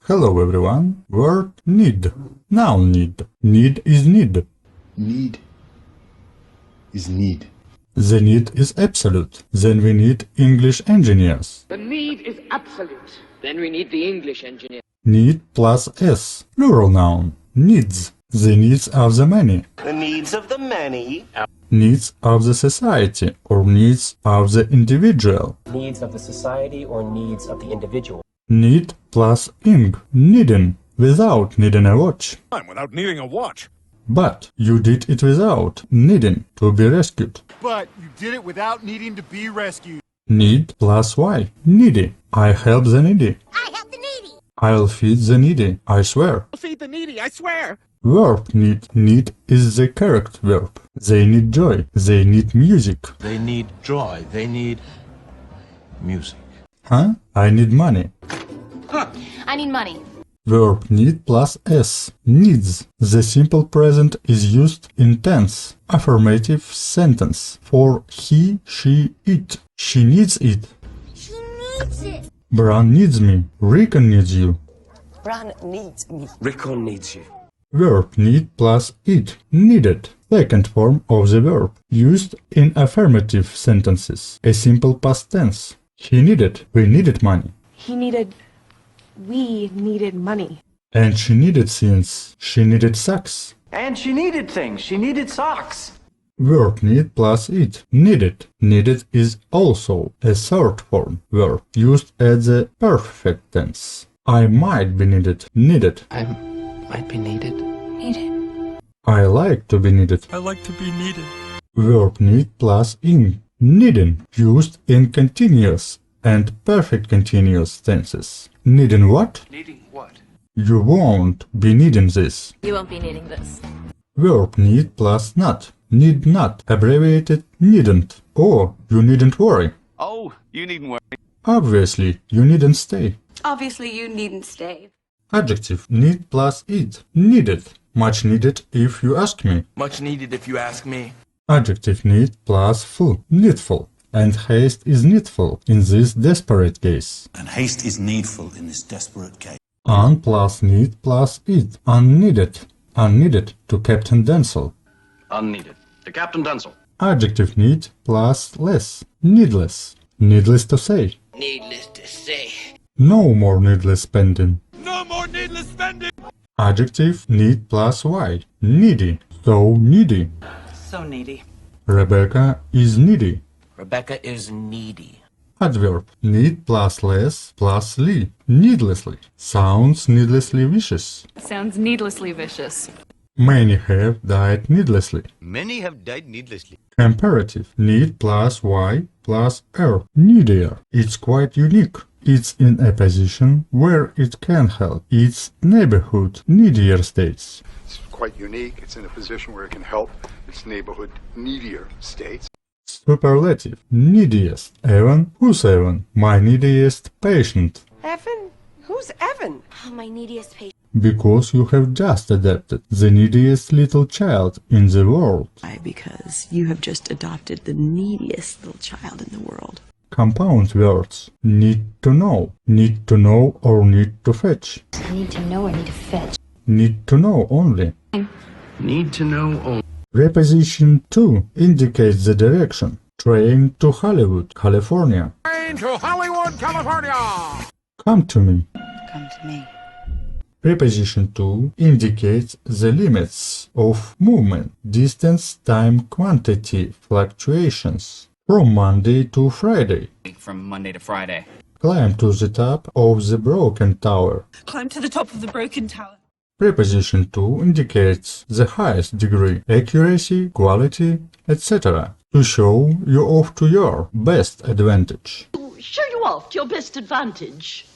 Hello everyone. Word need. Noun need. Need is need. Need is need. The need is absolute. Then we need English engineers. The need is absolute. Then we need the English engineer. Need plus s. Plural noun. Needs. The needs of the many. The needs of the many. Needs of the society or needs of the individual. Needs of the society or needs of the individual. Need plus ing. Needing. Without needing a watch. Without needing a watch. But you did it without needing to be rescued. But you did it without needing to be rescued. Need plus y. Needy. I help the needy. I help the needy. I'll feed the needy. I swear. Feed the needy, I swear. Verb need. Need is the correct verb. They need joy. They need music. They need joy. They need music. Huh? I need money. I need money. Verb need plus s. Needs. The simple present is used in tense. Affirmative sentence. For he, she, it. She needs it. She needs it. Bran needs me. Rickon needs you. Bran needs me. Rickon needs you. Verb need plus it. Needed. Second form of the verb. Used in affirmative sentences. A simple past tense. He needed. We needed money. We needed money. And she needed since she needed socks. And she needed things. She needed socks. Verb need plus it. Needed. Needed is also a third form verb used at the perfect tense. I might be needed. Needed. I might be needed. Needed. I like to be needed. I like to be needed. Verb need plus ing. Needing. Used in continuous and perfect continuous tenses. Needing what? Needing what? You won't be needing this. You won't be needing this. Verb need plus not. Need not, abbreviated needn't. Or you needn't worry. Oh, you needn't worry. Obviously, you needn't stay. Obviously, you needn't stay. Adjective need plus it. Needed. Much needed if you ask me. Much needed if you ask me. Adjective need plus full. Needful. And haste is needful in this desperate case. And haste is needful in this desperate case. Un plus need plus it. Unneeded. Unneeded to Captain Denzil. Unneeded. To Captain Denzil. Adjective need plus less. Needless. Needless to say. Needless to say. No more needless spending. No more needless spending. Adjective need plus y. Needy. So needy. So needy. Rebecca is needy. Rebecca is needy. Adverb need plus less plus ly. Needlessly. Sounds needlessly vicious. Sounds needlessly vicious. Many have died needlessly. Many have died needlessly. Comparative need plus y plus r. Needier. It's quite unique. It's in a position where it can help its neighborhood needier states. It's quite unique. It's in a position where it can help its neighborhood needier states. Superlative. Neediest. Evan? Who's Evan? My neediest patient. Evan? Who's Evan? Oh, my neediest patient. Because you have just adopted the neediest little child in the world. Why? Because you have just adopted the neediest little child in the world. Compound words. Need to know. Need to know or need to fetch. I need to know or need to fetch. Need to know only. Need to know only. Preposition to indicates the direction. Train to Hollywood, California. Train to Hollywood, California. Come to me. Come to me. Preposition to indicates the limits of movement, distance, time, quantity, fluctuations. From Monday to Friday. From Monday to Friday. Climb to the top of the broken tower. Climb to the top of the broken tower. Preposition to indicates the highest degree, accuracy, quality, etc. To show you off to your best advantage. Show you off to your best advantage.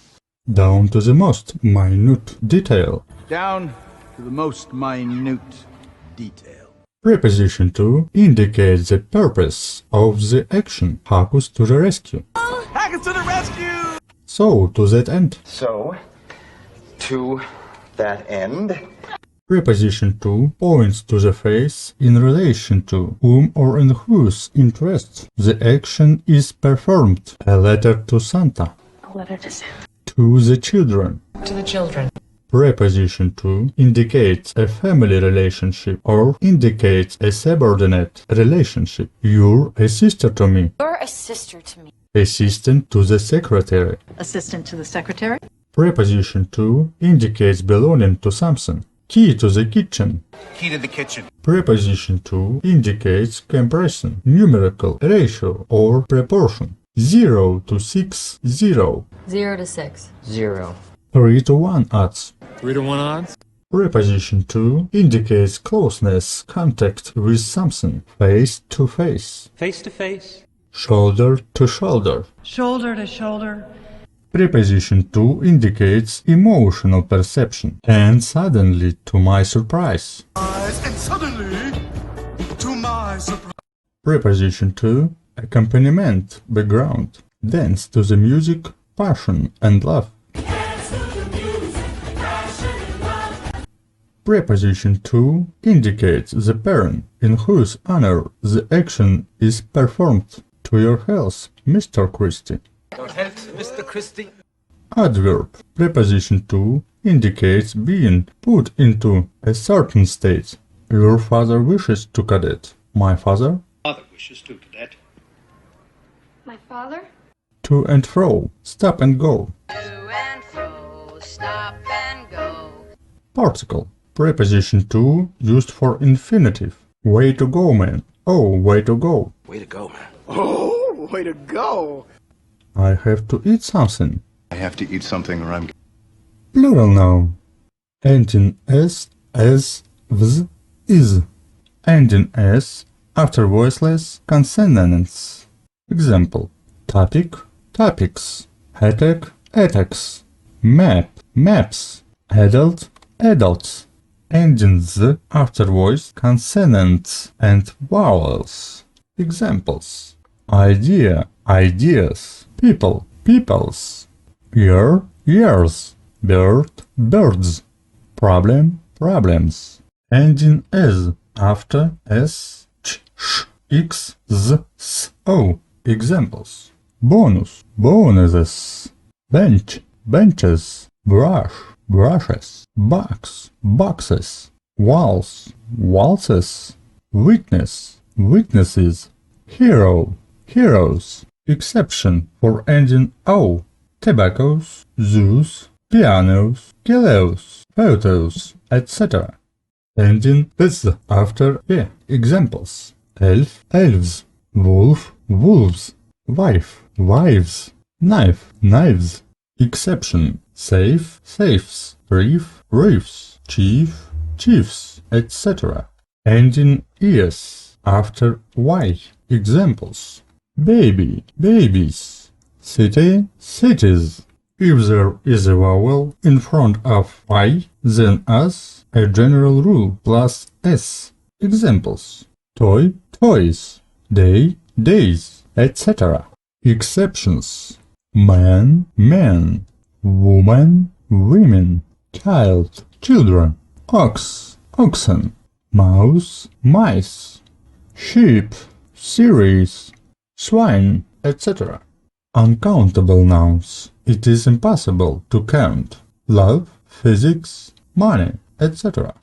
Down to the most minute detail. Down to the most minute detail. Preposition to indicates the purpose of the action. Hakus to the rescue. Hackers to the rescue! So, to that end. So, to that end. Preposition to points to the face in relation to whom or in whose interest the action is performed. A letter to Santa. A letter to Santa. To the children. To the children. Preposition to indicates a family relationship or indicates a subordinate relationship. You're a sister to me. You're a sister to me. Assistant to the secretary. Assistant to the secretary? Preposition to indicates belonging to something. Key to the kitchen. Key to the kitchen. Preposition to indicates comparison, numerical, ratio, or proportion. 0 to 6, 0. 0 to 6. 0. 3 to 1 odds. 3 to 1 odds? Preposition to indicates closeness, contact with something, face to face. Face to face. Shoulder to shoulder. Shoulder to shoulder. Preposition to indicates emotional perception. And suddenly, to my surprise. And suddenly, to my surprise. Preposition to accompaniment, background. Dance to the music, passion and love. Preposition to indicates the parent in whose honor the action is performed. To your health, Mr. Christie. Your health, Mr. Christie. Adverb. Preposition to indicates being put into a certain state. Your father wishes to cadet. My father. Father wishes to cadet. My father? To and fro. Stop and go. To and fro, stop and go. Particle. Preposition to used for infinitive. Way to go, man. Oh, way to go. Way to go, man. Oh, way to go! I have to eat something. I have to eat something or I'm... Plural noun. Ending s, as, vz, is. Ending s after voiceless consonants. Example. Topic, topics. Attack, attacks. Map, maps. Adult, adults. Ending z after voice consonants and vowels. Examples. Idea, ideas. People, peoples. Year, years. Bird, birds. Problem, problems. Ending as after s, ch, sh, x, z, s, o. Examples. Bonus, bonuses. Bench, benches. Brush, brushes. Box, boxes. Waltz, waltzes. Witness, witnesses. Hero, heroes. Exception for ending o. Tobaccos, zoos, pianos, kilos, photos, etc. Ending z after e. Examples. Elf, elves. Wolf, wolves. Wife, wives. Knife, knives. Exception. Safe, safes. Reef, reefs. Chief, chiefs, etc. Ending es after y. Examples. Baby, babies. City, cities. If there is a vowel in front of y, then as a general rule plus s. Examples. Toy, toys. Day, days, etc. Exceptions. Man, men. Woman, women. Child, children. Ox, oxen. Mouse, mice. Sheep, series. Swine, etc. Uncountable nouns. It is impossible to count. Love, physics, money, etc.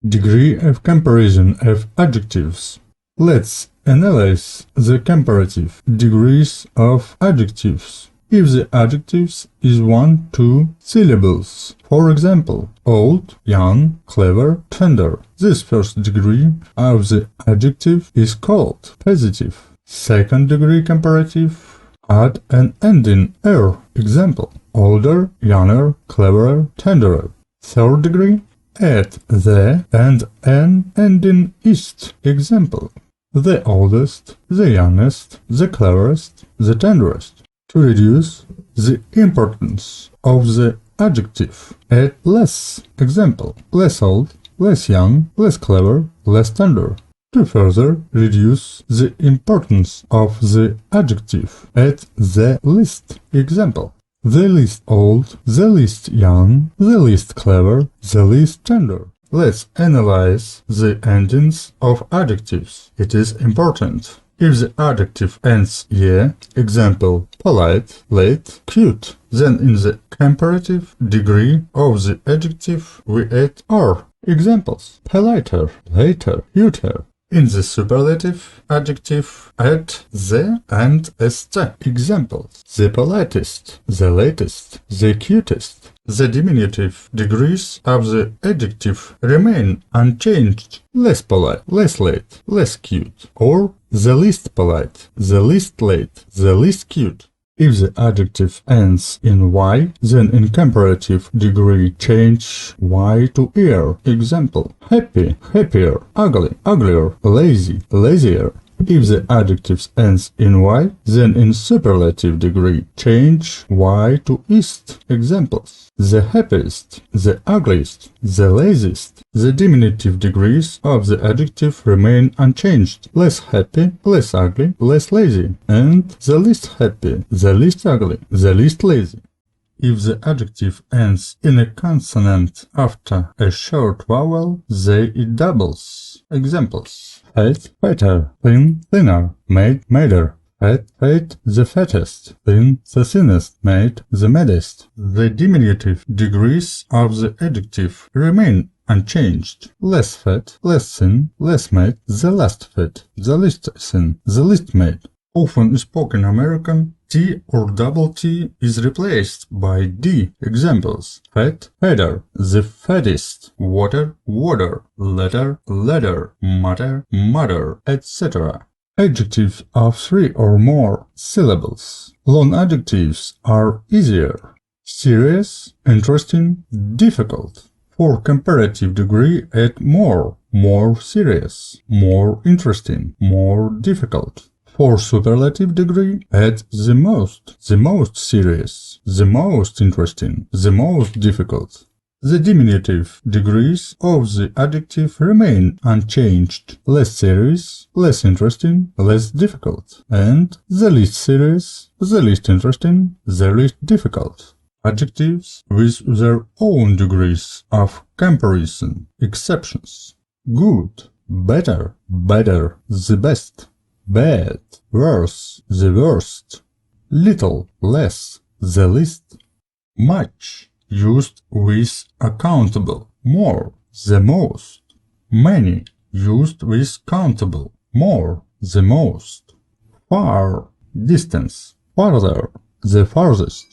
Degree of comparison of adjectives. Let's analyze the comparative degrees of adjectives. If the adjectives is 1, 2 syllables, for example, old, young, clever, tender, this first degree of the adjective is called positive. Second degree comparative, add an ending er. Example, older, younger, cleverer, tenderer. Third degree, add the and an ending ist. Example, the oldest, the youngest, the cleverest, the tenderest. To reduce the importance of the adjective, add less. Example, less old, less young, less clever, less tender. To further reduce the importance of the adjective, add the least. Example, the least old, the least young, the least clever, the least tender. Let's analyze the endings of adjectives. It is important. If the adjective ends -e, example, polite, late, cute, Then in the comparative degree of the adjective we add "er." Examples: politer, later, cuter. In the superlative adjective, add the and st. Examples: the politest, the latest, the cutest. The diminutive degrees of the adjective remain unchanged: less polite, less late, less cute, or the least polite, the least late, the least cute. If the adjective ends in y, then in comparative degree change y to er. Example: happy, happier, ugly, uglier, lazy, lazier. If the adjective ends in y, then in superlative degree change y to ist. Examples: the happiest, the ugliest, the laziest. The diminutive degrees of the adjective remain unchanged: less happy, less ugly, less lazy, and the least happy, the least ugly, the least lazy. If the adjective ends in a consonant after a short vowel, then it doubles. Examples: fat, fatter, thin, thinner, made, madder. Fat, fat, the fattest. Thin, the thinnest. Made, the maddest. The diminutive degrees of the adjective remain unchanged: less fat, less thin, less made, the last fat, the least thin, the least made. Often in spoken American, T or double T is replaced by D. Examples: fat, fatter, the fattest, water, water, letter, letter, matter, mother, etc. Adjectives of 3 or more syllables. Long adjectives are easier: serious, interesting, difficult. For comparative degree, add more, more serious, more interesting, more difficult. For superlative degree, add the most serious, the most interesting, the most difficult. The diminutive degrees of the adjective remain unchanged: less serious, less interesting, less difficult, and the least serious, the least interesting, the least difficult. Adjectives with their own degrees of comparison. Exceptions: good, better, better, the best. Bad, worse, the worst. Little, less, the least. Much, used with accountable. More, the most. Many, used with countable. More, the most. Far, distance. Farther, the farthest.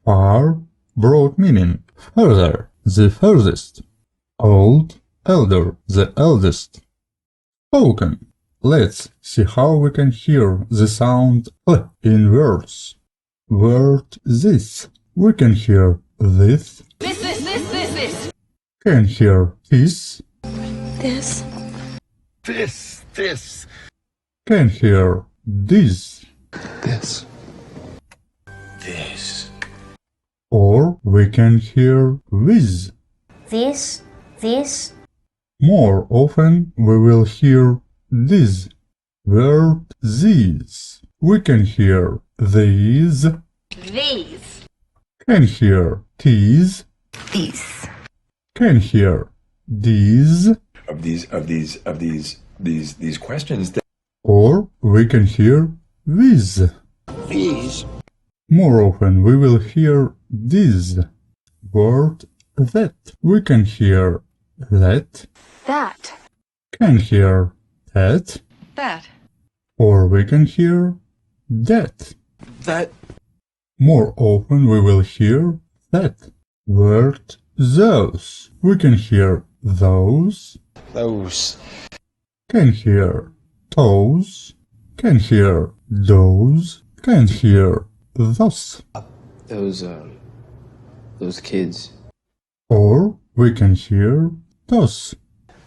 Far, broad meaning. Further, the furthest. Old, elder, the eldest. Spoken. Let's see how we can hear the sound L in words. Word this. We can hear this. This. Can hear this. This. This. Can hear this. This. This. Or we can hear with. This. More often we will hear this. Word these. We can hear these. These. Can hear these. These. Can hear these. These questions. Or we can hear with. These. More often we will hear this. Word that. We can hear that. That. Can hear that. That. Or we can hear that. That. More often we will hear that. Word those. We can hear those. Those. Can hear those. Can hear those. Can hear those. Those kids. Or we can hear those.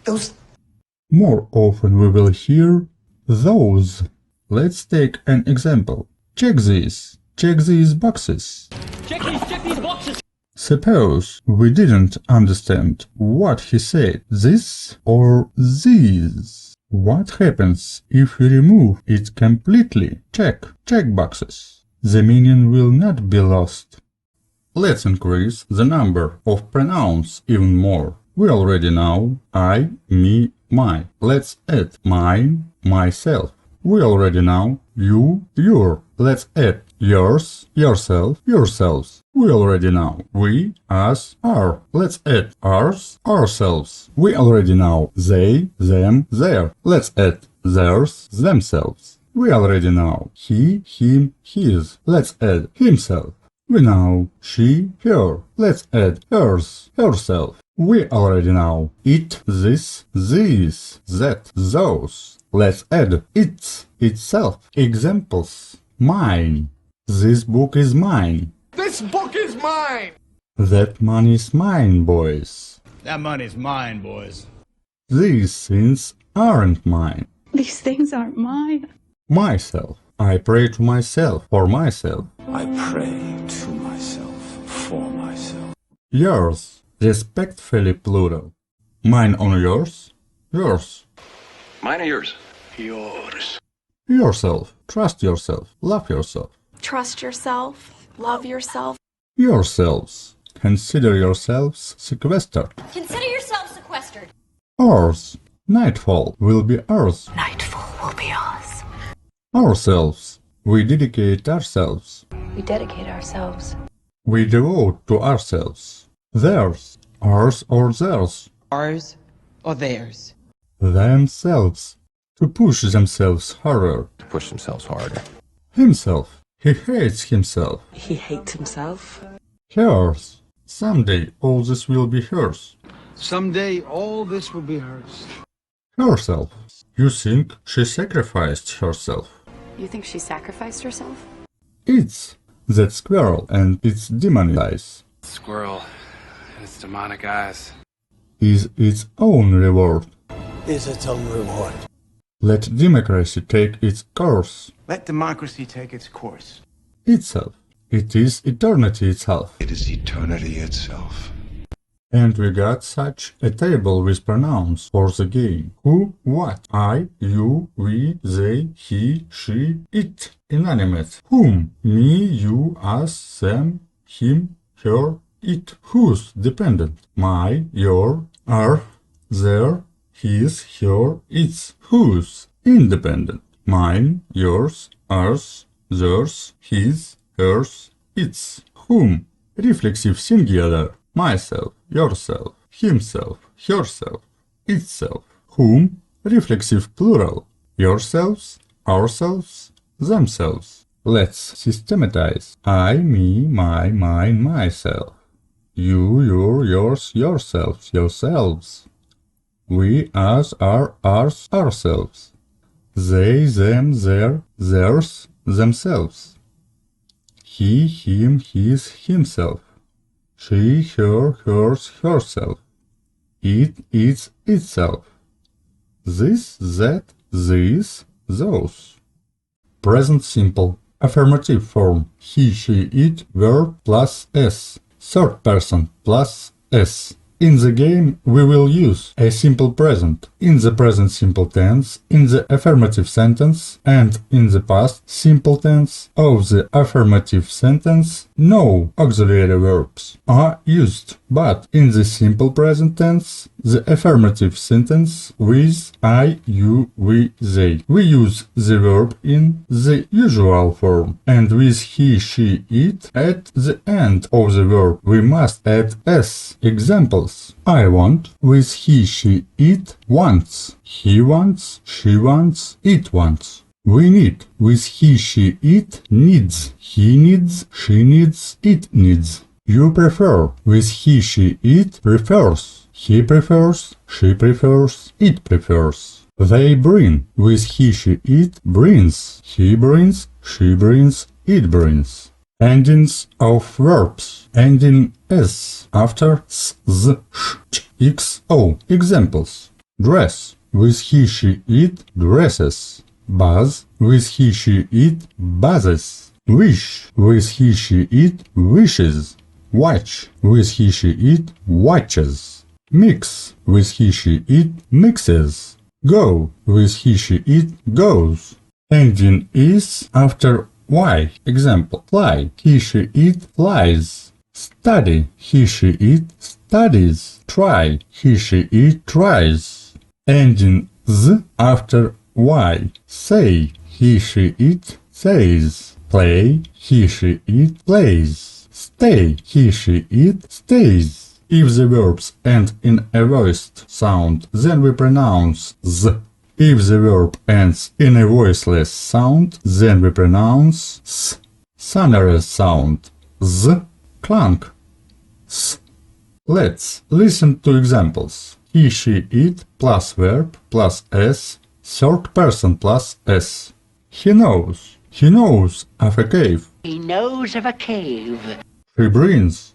Those. More often we will hear those. Let's take an example. Check these. Check these boxes. Check these boxes. Suppose we didn't understand what he said, this or these. What happens if we remove it completely? Check boxes. The meaning will not be lost. Let's increase the number of pronouns even more. We already know I, me, my. Let's add mine, myself. We already know you, your. Let's add yours, yourself, yourselves. We already know. We, us, our. Let's add ours, ourselves. We already know. They, them, their. Let's add theirs, themselves. We already know. He, him, his. Let's add himself. We know. She, her. Let's add hers, herself. We already know. It, this, these, that, those. Let's add its, itself. Examples. Mine. This book is mine. This book is mine! That money is mine, boys. That money's mine, boys. These things aren't mine. These things aren't mine. Myself. I pray to myself, for myself. I pray to myself, for myself. Yours. Respectfully plural. Mine on yours. Yours. Mine or yours? Yours. Yourself. Trust yourself. Love yourself. Trust yourself. Love yourself. Yourselves. Consider yourselves sequestered. Consider yourself sequestered. Ours. Nightfall will be ours. Nightfall will be ours. Ourselves. We dedicate ourselves. We dedicate ourselves. We devote to ourselves. Theirs. Ours or theirs. Ours or theirs. Themselves. To push themselves harder. To push themselves harder. Himself. He hates himself. He hates himself. Hers. Someday all this will be hers. Someday all this will be hers. Herself. You think she sacrificed herself. You think she sacrificed herself? It's that squirrel and its demonic eyes Squirrel and its demonic eyes. is its own reward. Is its own reward. Let democracy take its course. Let democracy take its course. Itself. It is eternity itself. It is eternity itself. And we got such a table with pronouns for the game. Who, what, I, you, we, they, he, she, it. Inanimate. Whom, me, you, us, them, him, her, it. Whose, dependent. My, your, our, their, his, her, its. Whose, independent. Mine, yours, ours, theirs, his, hers, its. Whom, reflexive singular. Myself, yourself, himself, herself, itself. Whom, reflexive plural. Yourselves, ourselves, themselves. Let's systematize. I, me, my, mine, myself. You, your, yours, yourselves, yourselves. We, us, our, ours, ourselves. They, them, their, theirs, themselves. He, him, his, himself. She, her, hers, herself. It, its, itself. This, that, these, those. Present simple. Affirmative form. He, she, it, verb plus s. Third person plus s. In the game, we will use a simple present in the present simple tense, in the affirmative sentence, and in the past simple tense of the affirmative sentence. No auxiliary verbs are used, but in the simple present tense, the affirmative sentence with I, you, we, they. We use the verb in the usual form, and with he, she, it at the end of the verb we must add s. Examples. I want with he, she, it wants. He wants, she wants, it wants. We need with he, she, it needs. He needs, she needs, it needs. You prefer with he, she, it prefers. He prefers, she prefers, it prefers. They bring with he, she, it brings. He brings, she brings, it brings. Endings of verbs. Ending s after s, z, sh, ch, x, o. Examples. Dress with he, she, it dresses. Buzz with he, she, it buzzes. Wish with he, she, it wishes. Watch with he, she, it watches. Mix with he, she, it mixes. Go with he, she, it goes. Ending is after y. Example. Fly. He, she, it flies. Study. He, she, it studies. Try. He, she, it tries. Ending z after y. Say. He, she, it says. Play, he, she, it, plays. Stay, he, she, it, stays. If the verbs end in a voiced sound, then we pronounce z. If the verb ends in a voiceless sound, then we pronounce s. Sonorous sound z, clunk s. Let's listen to examples. He, she, it plus verb plus s, third person plus s. He knows. He knows of a cave. He knows of a cave. She brings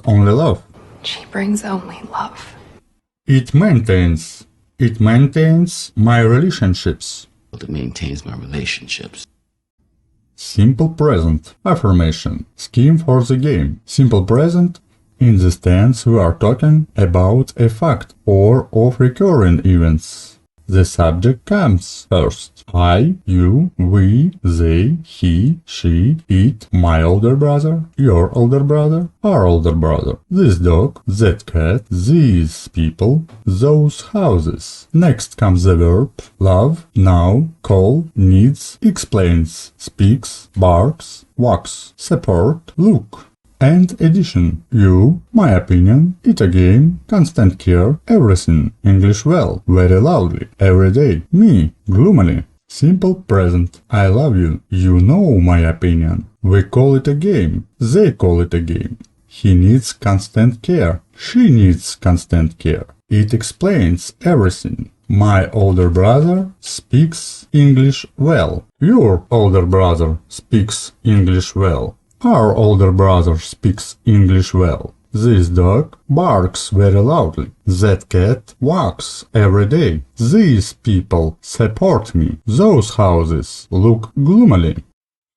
only love. She brings only love. It maintains my relationships. It maintains my relationships. Simple present, affirmation, scheme for the game. Simple present, in this tense we are talking about a fact or of recurring events. The subject comes first. I, you, we, they, he, she, it, my older brother, your older brother, our older brother, this dog, that cat, these people, those houses. Next comes the verb love, now, call, needs, explains, speaks, barks, walks, support, look. And addition. You, my opinion, it a game, constant care, everything, English well, very loudly, every day, me, gloomily. Simple present, I love you, you know my opinion. We call it a game, they call it a game. He needs constant care, she needs constant care. It explains everything. My older brother speaks English well. Your older brother speaks English well. Our older brother speaks English well. This dog barks very loudly. That cat walks every day. These people support me. Those houses look gloomily.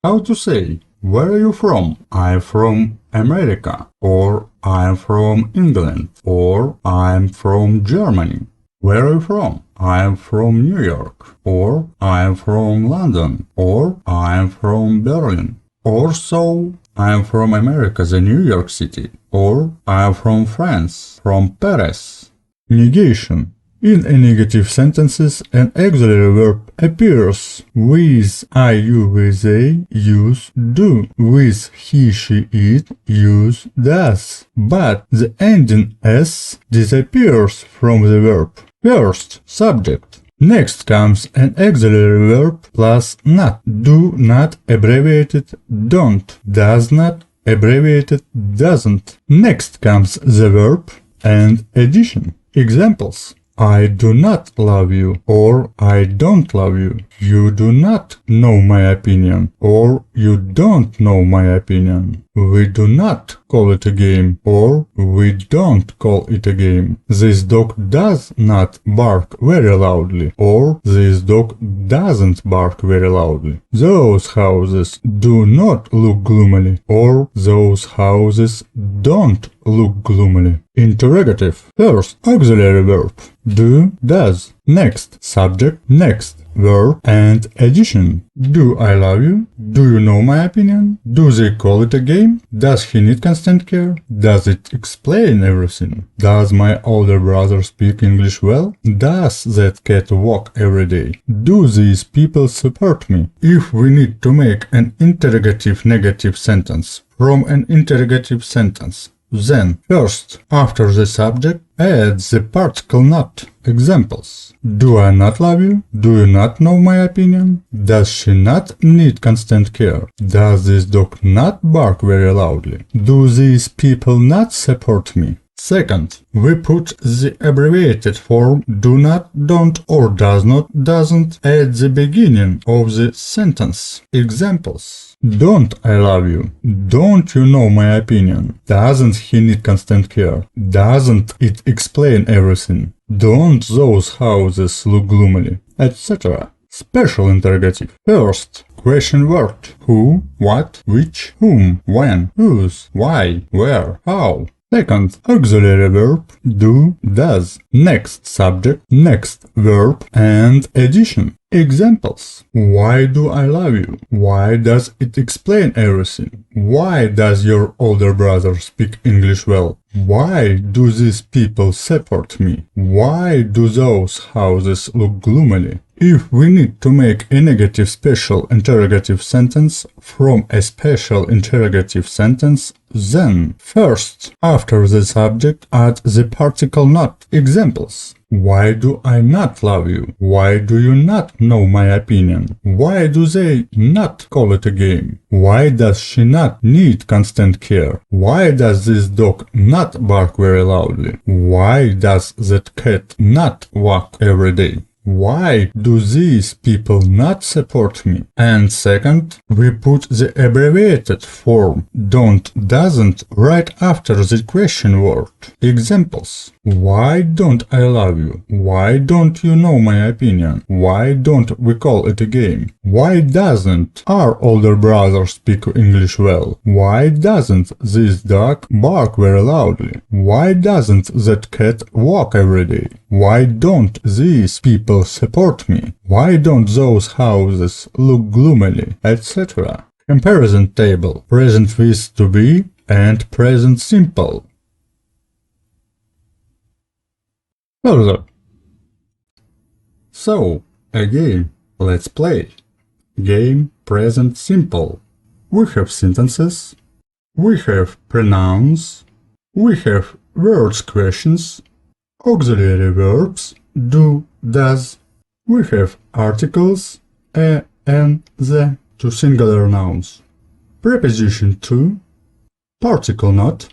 How to say, where are you from? I'm from America. Or I'm from England. Or I'm from Germany. Where are you from? I'm from New York. Or I'm from London. Or I'm from Berlin. Or so, I'm from America, the New York City. Or I'm from France, from Paris. Negation. In a negative sentences, an auxiliary verb appears. With I, you, we, they, use do. With he, she, it, use does. But the ending s disappears from the verb. First, subject. Next comes an auxiliary verb plus not. Do not abbreviated don't. Does not abbreviated doesn't. Next comes the verb and addition. Examples. I do not love you, or I don't love you. You do not know my opinion, or you don't know my opinion. We do not call it a game, or we don't call it a game. This dog does not bark very loudly, or this dog doesn't bark very loudly. Those houses do not look gloomily, or those houses don't look gloomily. Interrogative. First, auxiliary verb. Do, does. Next, subject. Next, verb and addition. Do I love you? Do you know my opinion? Do they call it a game? Does he need constant care? Does it explain everything? Does my older brother speak English well? Does that cat walk every day? Do these people support me? If we need to make an interrogative negative sentence from an interrogative sentence, then, first, after the subject, add the particle not. Examples. Do I not love you? Do you not know my opinion? Does she not need constant care? Does this dog not bark very loudly? Do these people not support me? Second, we put the abbreviated form do not, don't or does not, doesn't at the beginning of the sentence. Examples. Don't I love you? Don't you know my opinion? Doesn't he need constant care? Doesn't it explain everything? Don't those houses look gloomily? Etc. Special interrogative. First, question word. Who, what, which, whom, when, whose, why, where, how. Second, auxiliary verb, do, does. Next, subject, next, verb, and addition. Examples. Why do I love you? Why does it explain everything? Why does your older brother speak English well? Why do these people support me? Why do those houses look gloomily? If we need to make a negative special interrogative sentence from a special interrogative sentence, then first, after the subject, add the particle not. Examples. Why do I not love you? Why do you not know my opinion? Why do they not call it a game? Why does she not need constant care? Why does this dog not bark very loudly? Why does that cat not walk every day? Why do these people not support me? And second, we put the abbreviated form doesn't right after the question word. Examples. Why don't I love you? Why don't you know my opinion? Why don't we call it a game? Why doesn't our older brother speak English well? Why doesn't this dog bark very loudly? Why doesn't that cat walk every day? Why don't these people support me? Why don't those houses look gloomily, etc.? Comparison table. Present with to be and present simple. Further. So, again, let's play. Game present simple. We have sentences. We have pronouns. We have words questions. Auxiliary verbs, do, does. We have articles, a, and, the, to singular nouns. Preposition to, particle not,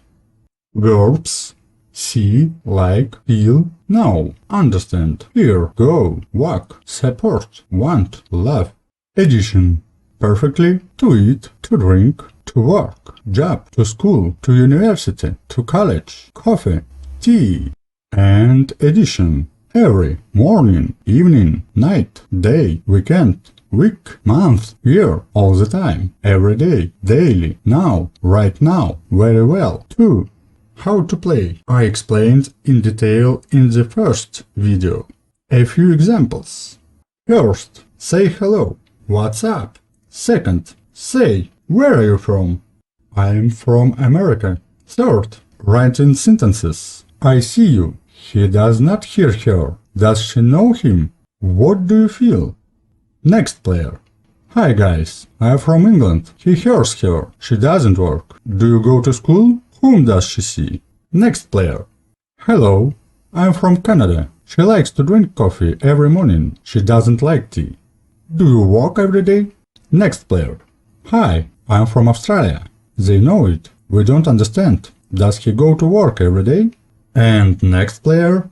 verbs, see, like, feel, know, understand, hear, go, walk, support, want, love. Addition, perfectly, to eat, to drink, to work, job, to school, to university, to college, coffee, tea. And addition, every, morning, evening, night, day, weekend, week, month, year, all the time, every day, daily, now, right now, very well. 2. How to play. I explained in detail in the first video. A few examples. First, say hello. What's up? Second, say, where are you from? I'm from America. Third, write in sentences. I see you. He does not hear her. Does she know him? What do you feel? Next player. Hi guys, I'm from England. He hears her. She doesn't work. Do you go to school? Whom does she see? Next player. Hello, I'm from Canada. She likes to drink coffee every morning. She doesn't like tea. Do you walk every day? Next player. Hi, I'm from Australia. They know it. We don't understand. Does he go to work every day? And next player.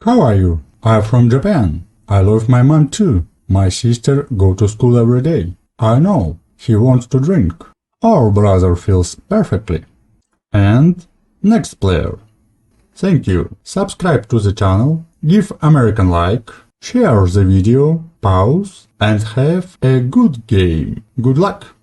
How are you? I'm from Japan. I love my mom too. My sister go to school every day. I know. He wants to drink. Our brother feels perfectly. And next player. Thank you. Subscribe to the channel, give American like, share the video, pause, and have a good game. Good luck!